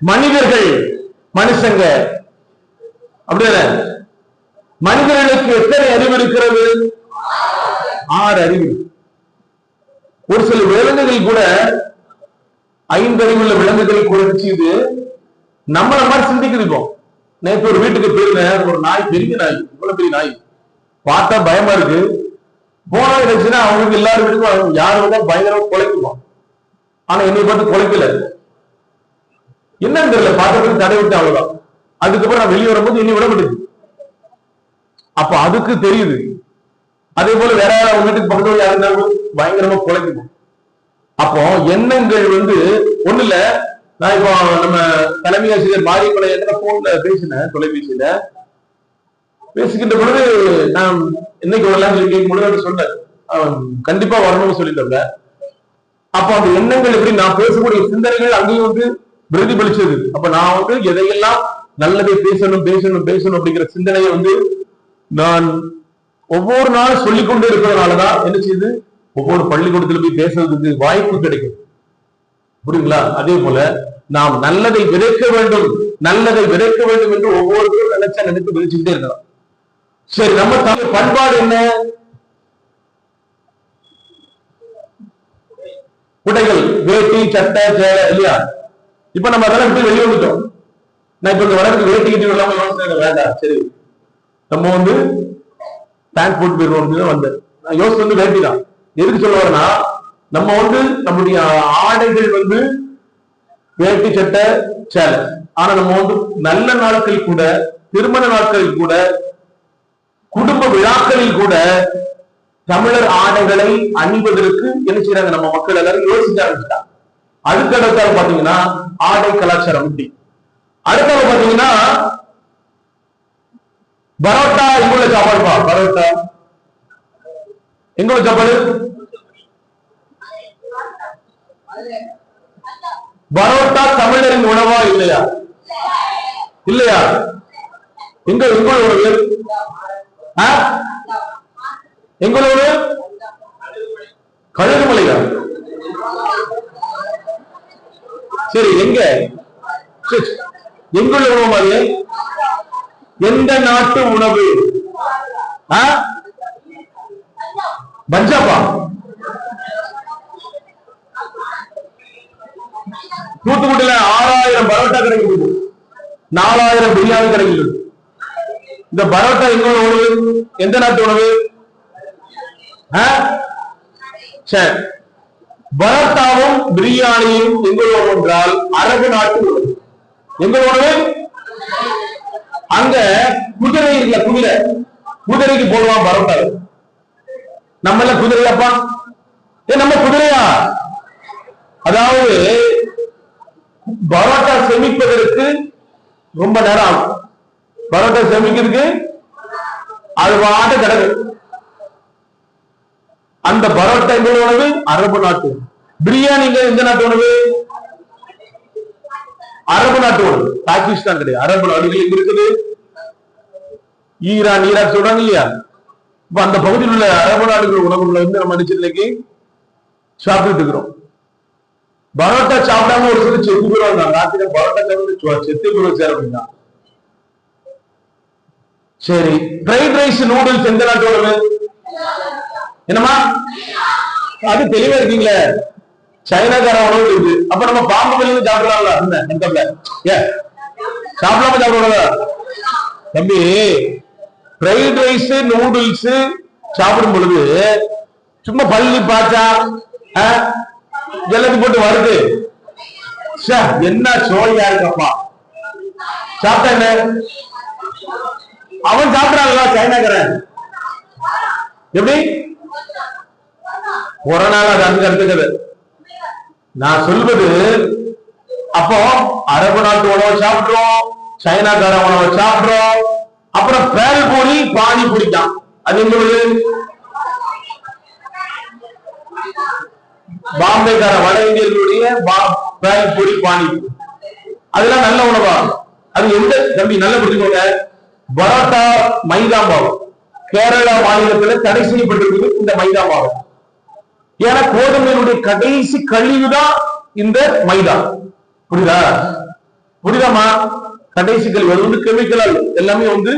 மனிதர்கள், மனுஷங்க. அப்படியே மனிதர்களுக்கு எத்தனை அறிவு இருக்கிறது? 6 அறிவு. ஒரு சில விலங்குகள் கூட 5 அறிவுள்ள விலங்குகள் கூட இது நம்மள மாதிரி சிந்திக்கிறோம். நேற்று ஒரு வீட்டுக்கு போயிருந்தேன், ஒரு நாய், பெரிய நாய், இவ்வளவு பெரிய நாய், பார்த்தா பயமா இருக்கு. போனா இருந்துச்சுன்னா அவங்களுக்கு எல்லாரும் வீட்டுக்கும் யாரும் வந்தா பயங்கரமா குலைக்குவோம். ஆனா என்னை பார்த்து குலைக்கல, என்னன்னு தெரியல, பார்த்ததுக்கு தடை விட்டு அவ்வளவுதான். அதுக்கப்புறம் நான் வெளியே வரும்போது என்னை விட மாட்டேங்குது. அப்ப அதுக்கு தெரியுது. அதே போல வேற யாராவது வீட்டுக்கு பக்கத்துல யாருந்தாலும் பயங்கரமா குலைக்குவோம். அப்போ எண்ணங்கள் வந்து ஒண்ணு இல்ல. நான் இப்போ நம்ம தலைமை ஆசிரியர் மாரியமலை போன்ல பேசினேன், தொலைபேசியில பேசிக்கிட்ட பொழுது நான் இன்னைக்கு வரலாம் சொல்லி கேட்கும் பொழுது சொன்னேன், கண்டிப்பா வரணும்னு சொல்லிட்டு. அப்ப அந்த எண்ணங்கள் எப்படி, நான் பேசக்கூடிய சிந்தனைகள் அங்கேயும் வந்து பிரதிபலிச்சது. அப்ப நான் வந்து எதையெல்லாம் நல்லதை பேசணும் பேசணும் பேசணும் அப்படிங்கிற சிந்தனையை வந்து நான் ஒவ்வொரு நாளும் சொல்லிக்கொண்டே இருக்கிறதுனாலதான் என்ன செய்யுது, ஒவ்வொரு பள்ளிக்கூடத்துல போய் பேசுறதுக்கு வாய்ப்பு கிடைக்கும். புரியுங்களா? அதே போல நாம் நல்லதை விதைக்க வேண்டும், நல்லதை விதைக்க வேண்டும் என்று ஒவ்வொருத்தரும் நினைச்சு விதைச்சுக்கிட்டே இருக்கலாம். சரி, நம்ம தமிழ் பண்பாடு என்ன? உடைகள், வேட்டி, சட்டை, சேலை, இல்லையா? இப்ப நம்ம அதெல்லாம் விட்டு வெளியே வந்துட்டோம். நான் இப்ப இந்த வரதுக்கு வேட்டி கிட்டி இல்லாம யோசனை வேண்டாம். சரி, நம்ம வந்து பேண்ட் போட்டு போயிடுவோம் வந்தேன். நான் யோசிச்சு வந்து வேட்டி தான். எதுக்கு சொல்ல வரேன்னா, நம்ம வந்து நம்முடைய ஆடைகள் வந்து வேட்டி, சட்டை, சேலை. ஆனா நம்ம வந்து நல்ல நாட்கள் கூட திருமண நாட்களில் கூட, குடும்ப விழாக்களில் கூட தமிழர் ஆடைகளை அணிவதற்கு என்ன செய்யறாங்க நம்ம மக்கள் எல்லாரும் யோசிக்க ஆரம்பிச்சிட்டாங்க. அதுக்கு அடுத்தால பாத்தீங்கன்னா ஆடை கலாச்சாரம் இப்படி. அடுத்தால பாத்தீங்கன்னா பரோட்டா எங்குள்ள சாப்பாடுப்பா. பரோட்டா எங்குள்ள சாப்பாடு? பரோட்டா தமிழரின் உணவா இல்லையா? இல்லையா? எங்க எங்குள்ள உணவு? எங்குள்ள உணவு கழுகுமலையா? சரி, எங்க எங்குள்ள உணவு மாதிரி? எந்த நாட்டு உணவு? பஞ்சாபா? தூத்துக்குடியில 6000 பரோட்டா கிடைக்குது, 4000 பிரியாணி கிடைக்குது. இந்த பரோட்டா எங்குள்ள உணவு? எந்த நாட்டு உணவு? சரி, பரோட்டாவும் பிரியாணியும் எங்குள்ள உணவு என்றால் அரபு நாட்டு உணவு. எங்குள்ள உணவு? அங்க குதிரை இல்ல, குதிரை, குதிரைக்கு போடுவான் பரோட்டா. நம்ம எல்லாம் குதிரையாப்பா? நம்ம குதிரையா? அதாவது பரோட்டா செமிப்பதற்கு ரொம்ப நேரம் ஆகும். பரோட்டா செமிக்கிறதுக்கு அது வாட்ட கிடக்கு. அந்த பரோட்டா எந்த உணவு? அரபு நாட்டு. பிரியாணிங்க எந்த நாட்டு உணவு? அரபு நாட்டு உணவு. பாகிஸ்தான் கிடையாது, அரபு நாடுகள் எங்க இருக்குது? ஈரான், ஈராக் சொல்றாங்க இல்லையா? இப்ப அந்த பகுதியில் உள்ள அரபு நாடுகள் உணவுகளை வந்து நம்ம நினைச்சிருக்கி சாப்பிட்டு இருக்கிறோம். பரோட்டா சாப்பிடாம ஒரு சில செத்து போயிருவாங்க. ராத்திரி பரோட்டா சாப்பிட்டு செத்து போயிருவாங்க அப்படின்னா. சரி, ஃப்ரைட் ரைஸ், நூடுல்ஸ் எந்த நாட்டு உணவு? என்னமா அது தெளிவா இருக்கீங்களே, சைனாக்கார உணவு இருக்கு. அப்ப நம்ம பாம்பு வெளியில சாப்பிடலாம்ல? சாப்பிடாம சாப்பிடுறதா தம்பி? ஃப்ரைட் ரைஸ், நூடுல்ஸ் சாப்பிடும் பொழுது சும்மா பள்ளி பாச்சா எல்லாத்தையும் போட்டு வருது. என்ன சோழியா இருக்கப்பா. சாப்பிட்டா என்ன? அவன் சாப்பிடாங்களா சைனாக்காரன்? எப்படி ஒரு நாள் அது அங்க எடுத்துக்கிறது. நான் சொல்வது, அப்போ அரபு நாட்டு உணவை சாப்பிடுறோம், சைனாக்கார உணவை சாப்பிடுறோம், அப்புறம் பேல்பூரி, பானி பிடிக்கான். அது எங்களுக்கு பாம்பேக்கார வட இந்தியர்களுடைய பேல்பூரி, பானி, அதெல்லாம் நல்ல உணவா? அது எந்த தம்பி நல்ல பிடிக்கோங்க. பரோட்டா மைதா மாவு கேரளா மாநிலத்தில் தடை செய்யப்பட்டிருக்குது இந்த மைதா மாவு. ஏன்னா கோதுமையினுடைய கடைசி கழிவுதான் இந்த மைதா. புரியுதா? புரியுதாமா? கடைசி கழிவு அது வந்து கெமிக்கலால் எல்லாமே வந்து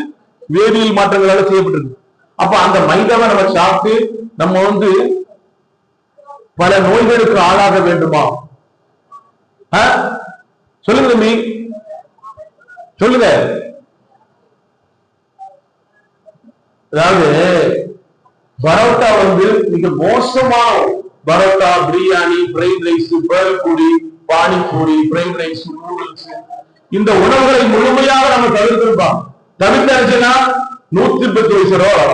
வேதியியல் மாற்றங்களால செய்யப்பட்டிருக்கு. அப்ப அந்த மைதாவை நம்ம சாப்பிட்டு நம்ம வந்து பல நோய்களுக்கு ஆளாக வேண்டுமா? சொல்லுங்க தம்பி, சொல்லுங்க. அதாவது பரோட்டா வந்து மிக மோசமான parotta, biryani, fried rice, bhelpuri, panipuri, fried rice, noodles, இந்த உணவுகளை முழுமையாக நம்ம தவிர்த்திருப்போம். தவிர்த்தாச்சுன்னா 110 வயசு ரூபா.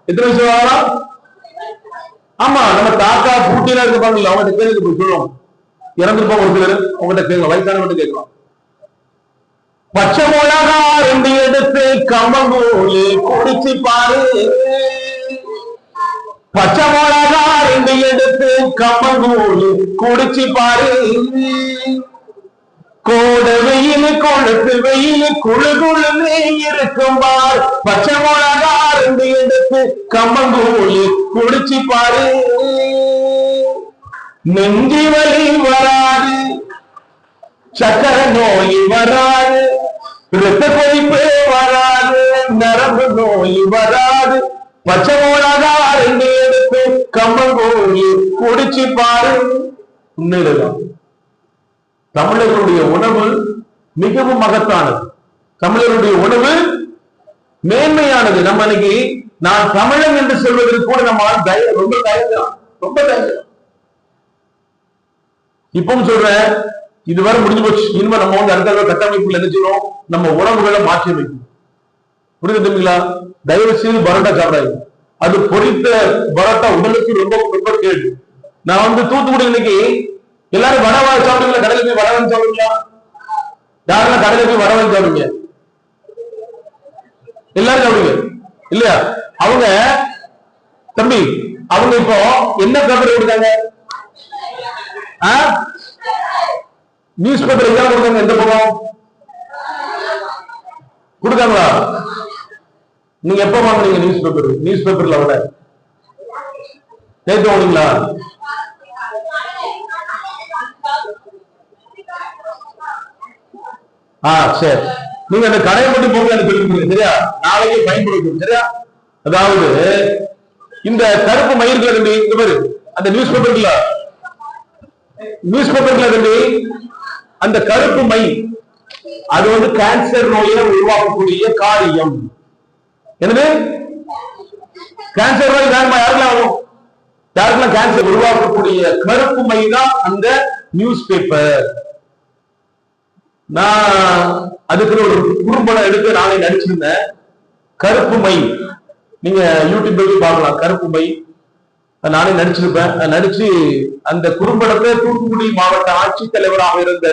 எத்தனை வயசு ரூபா? ஆமா, நம்ம தாத்தா பூட்டினா இருப்பாங்கல்ல, அவங்ககிட்ட கேள்வி போய் சொல்லுவோம். இறந்துருப்போம் ஒரு சிலர், அவங்ககிட்ட கேட்கலாம், வயசானவங்க கேட்கலாம். பச்சை மிளகா 2 எடுத்து கம்மங்கூழு குடிச்சு பாரு. பச்சை மிளகா 2 எடுத்து கம்மங்கூழு குடிச்சு பாரு. கோட வெயில், கொழுத்து வெயில், குழு குழுமே இருக்கும் பார். பச்சை மிளகா 2 எடுத்து கம்மங்கூழு குடிச்சு பாரு. நெஞ்சி வலி வராது, சக்கரை நோய் வராது, இரத்த கொதிப்பு வராது, நரம்பு நோய் வராது. பச்சை மிளகா 2 எடுத்து கம்மங்கூழு குடிச்சு பாரு. உண்மையில்தான் தமிழர்களுடைய உணவு மிகவும் மகத்தானது. தமிழருடைய உணவு மேன்மையானது. நம்ம இன்னைக்கு நான் தமிழன் என்று சொல்வதற்கு கூட நம்ம ரொம்ப தயங்கலாம், ரொம்ப தயங்கலாம். இப்பவும் சொல்றேன், இதுவரை முடிஞ்சு போச்சு. இனிமே நம்ம வந்து அடுத்த கட்டமைப்புல என்ன செய்யணும்? நம்ம உணவுகளை மாற்றி அமைக்கணும். புரியுதுங்களா? தயவு செய்து பரோட்டா சாப்பிடாது. அது பொரித்த பரோட்டா உடலுக்கு ரொம்ப ரொம்ப கேடு. நான் வந்து தூத்துக்குடி இன்னைக்கு எல்லாரும் வடை சாப்பிடுங்களா? கடையில போய் வடை வாங்கி சாப்பிடுங்களா? யாரெல்லாம் கடையில போய் வடை வாங்கி சாப்பிடுங்க? எல்லாரும் சாப்பிடுங்க இல்லையா? அவங்க தம்பி அவங்க இப்போ என்ன பேப்பர் கொடுத்தாங்க? நியூஸ் பேப்பர் எல்லாம் கொடுத்தாங்க. எந்த பக்கம் கொடுத்தாங்களா? நீங்க எப்ப வாங்குனீங்க நியூஸ் பேப்பர்? நியூஸ் பேப்பர்ல விட நேற்று வாங்குனீங்களா? சரி, நீங்க அந்த கடையை மட்டும் போங்க சொல்லிருக்கீங்க சரியா? நாளைக்கே பயன்படுத்தும் சரியா? அதாவது இந்த கருப்பு மயிர்கள் இந்த பேரு அந்த நியூஸ் பேப்பர்ல அந்த கருப்பு மை அது வந்து கேன்சர் நோயை உருவாக்கக்கூடிய காரியம். என்னது? கேன்சர் நோய் யாருக்கெல்லாம் கேன்சர் உருவாக்கக்கூடிய கருப்பு மை தான் அந்த நியூஸ் பேப்பர். நான் அதுக்கு ஒரு குறும்படம் எடுத்து நானே நடிச்சிருந்தேன். கருப்பு மை நீங்க யூடியூப்ல போய் பார்க்கலாம். கருப்பு மை நானே நடிச்சிருப்பேன். நடிச்சு அந்த குறும்படத்தை தூத்துக்குடி மாவட்ட ஆட்சித்தலைவராக இருந்த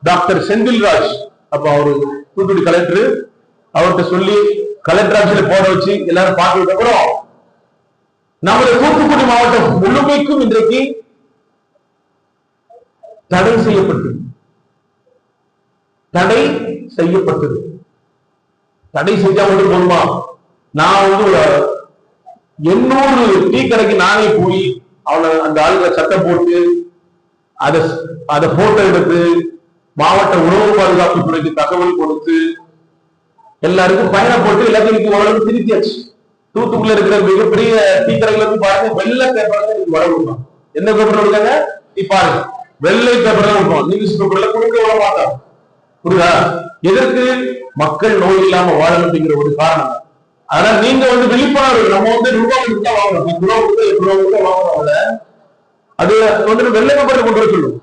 டாக்டர் செந்தில்ராஜ், அப்ப அவரு தூத்துக்குடி கலெக்டர், அவர்கிட்ட சொல்லி கலெக்டர் ஆட்சியில போட வச்சு எல்லாரும் பார்த்ததுக்கு அப்புறம் நம்முடைய தூத்துக்குடி மாவட்டம் முழுமைக்கும் இன்றைக்கு தடை செய்யப்பட்டது. தடை செஞ்சா மட்டும் போதுமா? நான் வந்து 800 டீ கடைக்கு நானே போய் அவனை அந்த ஆளுகளை சட்டம் போட்டு அதை போட்டோ எடுத்து மாவட்ட உணவு பாதுகாப்பு துறைக்கு தகவல் கொடுத்து எல்லாருக்கும் பயணம் போட்டு எல்லாத்தையும் ஓரளவு திருத்தியாச்சு. தூத்துக்குள்ள இருக்கிற மிகப்பெரிய டீ கடைகள் வந்து பாருங்க, வெள்ளை பேப்பர் வர கொடுப்பாங்க. என்ன பேப்பர் கொடுக்காங்க? நீ பாருங்க, வெள்ளை பேப்பர் தான் கொடுப்போம். நியூஸ் பேப்பர்ல கொடுக்க விட மாட்டாங்க. புரியுதா? எதற்கு? மக்கள் நோய் இல்லாம வாழணும் அப்படிங்கிற ஒரு காரணம். அதனால நீங்க வந்து விழிப்புணர்வு, நம்ம வந்து ரூபாய் கொடுத்தா வாங்கணும், 10 ரூபா கொடுத்தா 8 ரூபா கொடுத்தா வாங்கணும். அது வந்து வெள்ளை பேப்பர்ல கொண்டு வர சொல்லும்.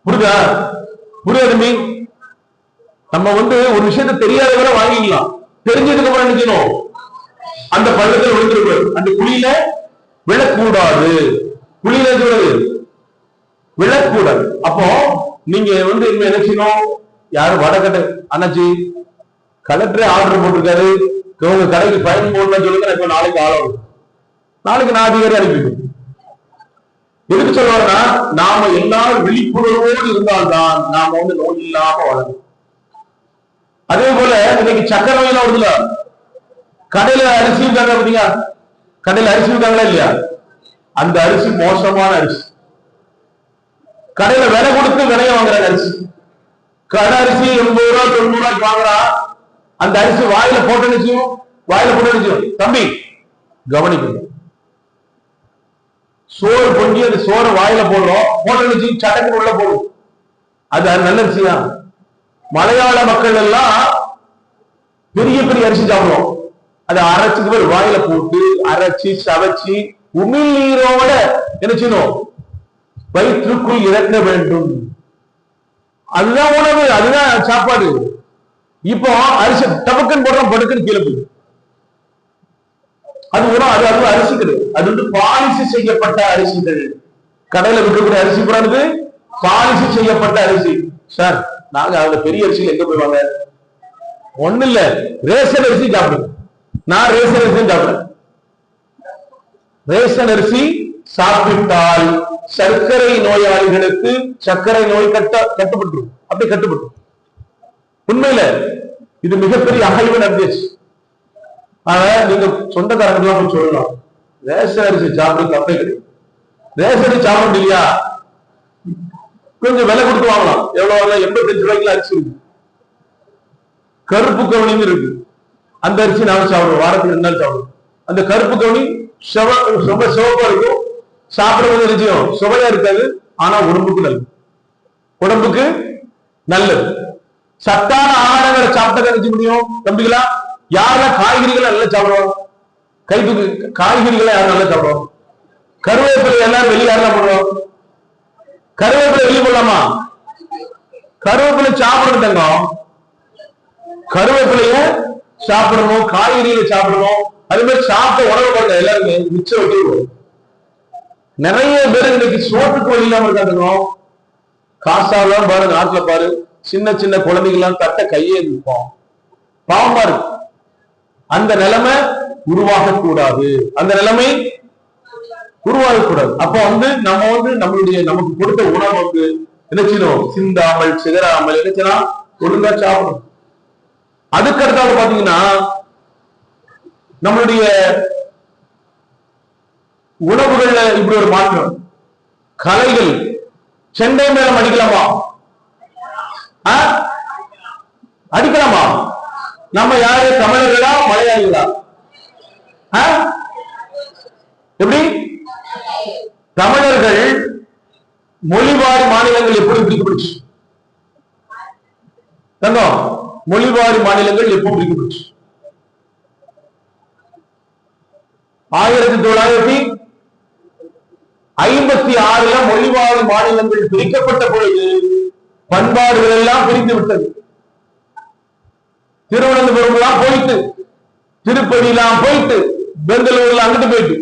புரியுதா? புரியாது. நம்ம வந்து ஒரு விஷயத்த தெரியாதவரை வாங்கிக்கலாம். தெரிஞ்சதுக்கு அப்புறம் நினைக்கணும் அந்த பள்ளத்தில் விழுந்திருப்பாரு, அந்த குழியில விழக்கூடாது. குழியில விழக்கூடாது. அப்போ நீங்க வந்து என்ன செய்யணும்? யாரும் வடகட்டை அண்ணாச்சி கலெக்டரே ஆர்டர் போட்டிருக்காரு, உங்க கடைக்கு பயன் போடணும்னு சொல்லுங்க. இப்ப நாளைக்கு ஆளும், நாளைக்கு நான் அதிகாரி அனுப்பிடுவேன். எதுக்கு சொல்லுவாருன்னா, நாம எல்லாரும் விழிப்புணர்வோடு இருந்தால்தான் நாம வந்து நோய் இல்லாம வளரும். அதே போல இன்னைக்கு சக்கரை நோயெல்லாம் வருதுல, கடையில அரிசி விற்காங்க பாத்தீங்க, கடையில அரிசி விற்காங்களா இல்லையா? அந்த அரிசி மோசமான அரிசி. கடையில விலை கொடுத்து விலைய வாங்குறாங்க அரிசி. கடை அரிசி 80 ரூபா 90 ரூபாய்க்கு வாங்குறா. அந்த அரிசி வாயில போட்டு தம்பி கவனிக்கணும். சோறு பொங்கி அந்த சோறு வாயில போடுறோம், போட்டு சடங்கு உள்ள போடும். அது நல்ல அரிசியா? மலையாள மக்கள் எல்லாம் பெரிய பெரிய அரிசி சாப்பிடுவோம். அதை அரைச்சுக்கு பேர் வாயில போட்டு அரைச்சி சவைச்சி உமிழ் நீரோட என்ன செய்யணும்? வயிற்றுக்குள் இறக்க வேண்டும். அதுதான் உணவு, அதுதான் சாப்பாடு. இப்போ அரிசி டபக்கன் போடுறோம், படுக்குன்னு கீழே போகுது. அது உணவு, அது அரிசி கிடையாது. அது வந்து பாலிசி செய்யப்பட்ட அரிசிகள். கடையில விற்கக்கூடிய அரிசி போறது பாலிசி செய்யப்பட்ட அரிசி. சார் நாங்க அதுல பெரிய அரிசியில் எங்க போய்வாங்க? ஒண்ணு இல்ல, ரேஷன் அரிசி சாப்பிடுங்க. நான் ரேஷன் அரிசி சாப்பிடுறேன். ரேஷன் அரிசி சாப்பிட்டால் சர்க்கரை நோயாளிகளுக்கு சர்க்கரை நோய் கட்டுப்பட்டுரும். அப்படி கட்டுப்பட்டு உண்மையில இது மிகப்பெரிய அகழ்வு நடந்துச்சு. ஆனா நீங்க சொந்தக்காரங்க போய் சொல்லலாம், ரேஷன் அரிசி சாப்பிடுறது தப்பே கிடையாது. ரேஷன் அரிசி சாப்பிட இல்லையா, கொஞ்சம் விலை கொடுத்து வாங்கலாம். எவ்வளவு? 85 ரூபாய்க்கு அரிசி இருக்கு. கருப்பு கவுனின்னு இருக்கு. அந்த அரிசி நாம சாப்பிடுவோம், வாரத்துக்கு 2 நாள் சாப்பிடுவோம். அந்த கருப்பு கவுனி ரொம்ப சிவப்பா இருக்கும். சாப்பிடுறது நிச்சயம் சுவையா இருக்காது, ஆனா உடம்புக்கு நல்லது. உடம்புக்கு நல்லது. சத்தான ஆகாரங்களை சாப்பிட்டா நினைச்ச முடியும் தம்பிகளா? யாரெல்லாம் காய்கறிகளை நல்லா சாப்பிடுவோம்? கைப்புக்கு காய்கறிகளை யாரும் நல்லா சாப்பிடுவோம்? கருவேப்பிலை எல்லாம் வெளியே யாரெல்லாம் போடுவோம்? கருவேப்பிலை வெளியே போடலாமா? கருவேப்பிலை சாப்பிடுறது தங்கம். கருவேப்பிலைய சாப்பிடணும், காய்கறிகளை சாப்பிடணும். அதே மாதிரி சாப்பிட்ட உணவு பண்ண எல்லாருமே மிச்சம் வைக்கணும். நிறைய பேர் இன்னைக்கு சோற்றுக்கு வழி இல்லாம இருக்காங்க. காசாலாம் பாரு, நாட்டுல பாரு, சின்ன சின்ன குழந்தைகள்லாம் தட்ட கையே இருப்போம். பாவமா இருக்கு. அந்த நிலைமை உருவாகக்கூடாது, அந்த நிலைமை உருவாகக்கூடாது. அப்ப நம்ம நமக்கு கொடுத்த உணவு என்ன செய்யணும், சிந்தாமல் சிதறாமல் என்ன செய்யலாம், ஒழுங்கா சாப்பிடணும். அதுக்கடுத்தாவது பாத்தீங்கன்னா நம்மளுடைய உணவுகள்ல இப்படி ஒரு மாற்றம். கலைகள், செண்டை மேளம் அடிக்கலாமா? அடிக்கலாமா? நம்ம யாரு, தமிழர்களா மலையாளிகளா? எப்படி? தமிழர்கள் மொழிவாரி மாநிலங்கள் எப்படி பிரிக்கப்பட்டுச்சு தங்கம்? மொழிவாரி மாநிலங்கள் எப்போ பிரிக்கப்பட்டுச்சு? 1956 மொழிவாரி மாநிலங்கள் பிரிக்கப்பட்ட பொழுது பண்பாடுகள் எல்லாம் பிரிந்து விட்டது. திருவனந்தபுரம் எல்லாம் போயிட்டு, திருப்பதி எல்லாம் போயிட்டு, பெங்களூர்ல அங்கிட்டு போயிட்டு.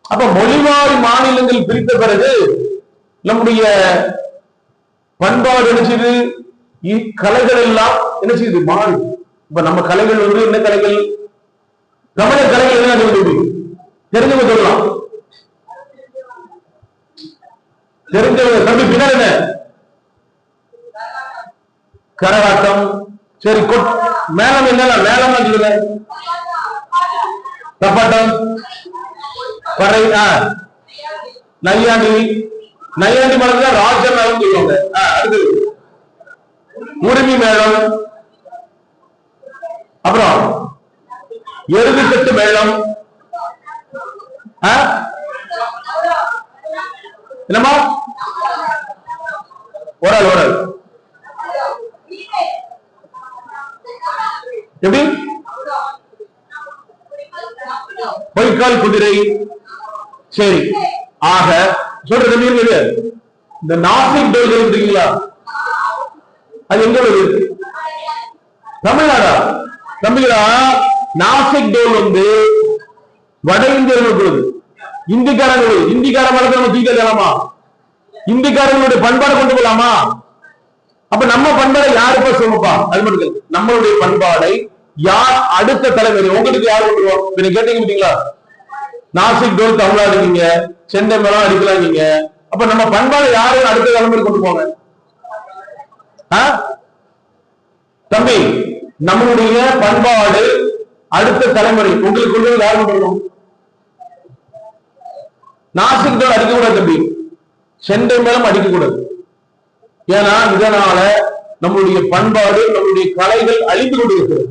அப்ப மொழிவாரி மாநிலங்கள் பிரித்த பிறகு நம்முடைய பண்பாடு என்ன செய்யுது, கலைகள் எல்லாம் என்ன செய்யுது, மாறி. இப்ப நம்ம கலைகள் என்ன கலைகள், தமிழர் கலைகள் என்ன தெரிஞ்சவங்க சொல்லலாம். தெரிஞ்சவங்க தம்பி பின்னாடி என்ன, கரகாட்டம், சரி, மேளம் என்ன, மேளம் சொல்லுங்க, தப்பாட்டம், பறை, நையாண்டி, நையாண்டி மலர்ல ராஜ மேளம் சொல்லுவாங்க. அடுத்து உரிமை மேளம், அப்புறம் எருதுக்கட்டு மேளம், என்னமா ஓரல் ஓரல் எப்படி, பொய்க்கால் குதிரை. சரி, ஆக சொல்றது இந்த நாசிக் டோல் இருக்கீங்களா, அது எங்க வருது? தமிழ்நாடா? தம்பிகளா, நாசிக் டோல் வட இந்தியர்களுக்கு, இந்திக்காரங்களுக்கு, இந்திக்கார மரத்தை நம்ம தூக்கி தரலாமா? இந்திக்காரங்களுடைய பண்பாடு கொண்டு போகலாமா? அப்ப நம்ம பண்பாடை யாருப்பா சொல்லுப்பா? அது மட்டும் நம்மளுடைய பண்பாடை யார் அடுத்த தலைமுறை உங்களுக்கு யார் கொண்டுருவோம்? நீங்க கேட்டீங்க பாத்தீங்களா, நாசிக் டோல் தமிழ்நாடு நீங்க, சென்னை மேளம் அடிக்கலாம் நீங்க. அப்ப நம்ம பண்பாடை யாரு அடுத்த தலைமுறை கொண்டு போங்க? தம்பி, நம்மளுடைய பண்பாடு அடுத்த தலைமுறை உங்களுக்கு கொண்டு யார் கொண்டு வரணும்? நாசிக் டோல் அடிக்கக்கூடாது தம்பி, செண்டை மேளம் அடிக்கக்கூடாது. ஏன்னா இதனால நம்முடைய பண்பாடு, நம்முடைய கலைகள் அழிந்து கொண்டிருக்கிறது.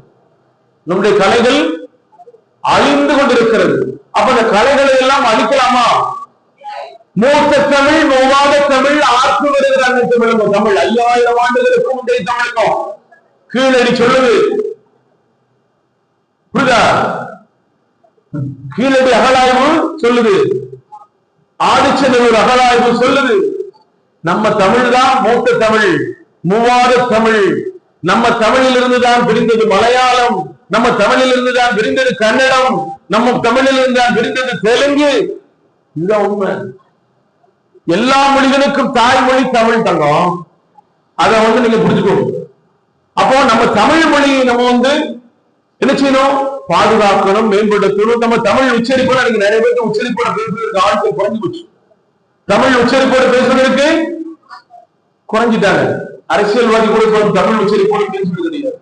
நம்முடைய கலைகள் அழிந்து கொண்டிருக்கிறது. அப்ப அந்த கலைகளை எல்லாம் அழிக்கலாமா? மூத்த தமிழ், மூவாத தமிழ், ஆற்று வருகிற அந்த தமிழ், 5000 ஆண்டுகளுக்கு முந்தைய தமிழுக்கும் கீழடி சொல்லுது. புரியுதா? கீழடி அகழாய்வு சொல்லுது, ஆதிச்சநல்லூர் அகழாய்வு சொல்லுது. நம்ம தமிழ் தான் மூத்த தமிழ், மூவாத தமிழ். நம்ம தமிழில் இருந்துதான் பிரிந்தது மலையாளம், நம்ம தமிழில் இருந்துதான் பிரிந்தது கன்னடம், நம்ம தமிழில் இருந்துதான் பிரிந்தது தெலுங்கு. இதுதான் உண்மை. எல்லா மொழிகளுக்கும் தாய்மொழி தமிழ் தங்கம். அதை நீங்க புரிஞ்சுக்கணும். அப்போ நம்ம தமிழ் மொழியை நம்ம என்ன செய்யணும், பாதுகாக்கணும், மேம்படுத்தணும். நம்ம தமிழ் உச்சரிப்போட நிறைய பேருக்கு உச்சரிப்போட பேசுறதுக்கு ஆட்கள் குறைஞ்சு போச்சு. தமிழ் உச்சரிப்போட பேசுறதுக்கு குறைஞ்சிட்டாங்க. அரசியல்வாதி கூட தமிழ் உச்சரிப்போட பேசுறது கிடையாது.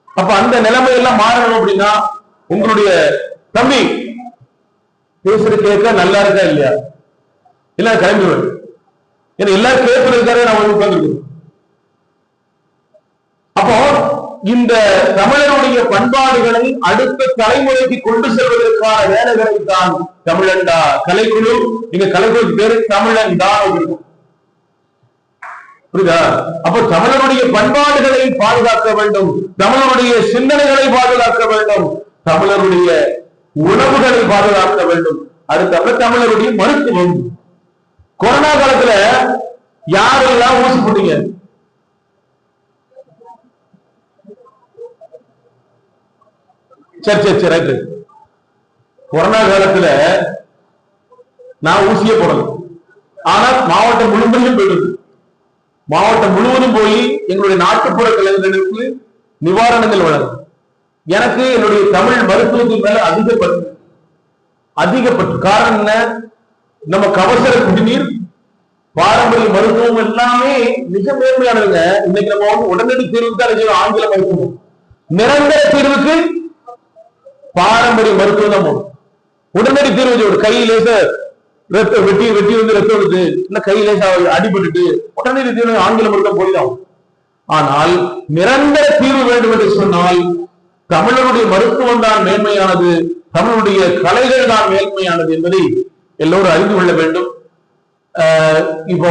அப்ப அந்த நிலைமை எல்லாம் மாறணும் அப்படின்னா உங்களுடைய தம்பி பேசுறது கேட்க நல்லா இருக்கா இல்லையா, இல்ல கிளம்பிடுவேன். ஏன்னா எல்லாரும் கேட்பதற்காக நான் உட்கார்ந்துருக்கேன். அப்போ இந்த தமிழருடைய பண்பாடுகளை அடுத்த தலைமுறைக்கு கொண்டு செல்வதற்கான வேலைகளை தான் தமிழண்டா கலைக்குழு. நீங்க கலைக்குழு பேரு தமிழண்டா இருக்கும். புரியுதா? அப்ப தமிழருடைய பண்பாடுகளை பாதுகாக்க வேண்டும், தமிழருடைய சிந்தனைகளை பாதுகாக்க வேண்டும், தமிழருடைய உணவுகளை பாதுகாக்க வேண்டும். அடுத்த தமிழருடைய மருத்துவம். கொரோனா காலத்துல யாரெல்லாம் ஊசி போட்டீங்க? சரி சரி ரைட். கொரோனா காலத்துல நான் ஊசியே போடணும், ஆனா மாவட்டம் முழுவதும் போயிடுது. மாவட்டம் முழுவதும் போய் எங்களுடைய நாட்டுப்புற கலைஞர்களுக்கு நிவாரணங்கள் வழங்கும். எனக்கு என்னுடைய தமிழ் மருத்துவத்தின் மேல அதிகப்பட்டு காரணம் என்ன? நம்ம கவசர குடிநீர், பாரம்பரிய மருத்துவம் எல்லாமே மிக மேன்மையானதுங்க. இன்னைக்கு நம்ம வந்து உடனடி தீர்வுக்கு தான் ஆங்கில மருத்துவம், நிரந்தர தீர்வுக்கு பாரம்பரிய மருத்துவம் தான் போகும். உடனடி தீர்வு ஒரு கையிலேச வெட்டி வந்து ரத்தம் வருது, இல்ல கையிலேச அடிபட்டுட்டு உடனடி தீர்வு ஆங்கில மருத்துவம் போய்தான். ஆனால் நிரந்தர தீர்வு வேண்டும் என்று சொன்னால் தமிழருடைய மருத்துவம் தான் மேன்மையானது, தமிழுடைய கலைகள் தான் மேன்மையானது என்பதை எல்லோரும் அறிந்து கொள்ள வேண்டும். இப்போ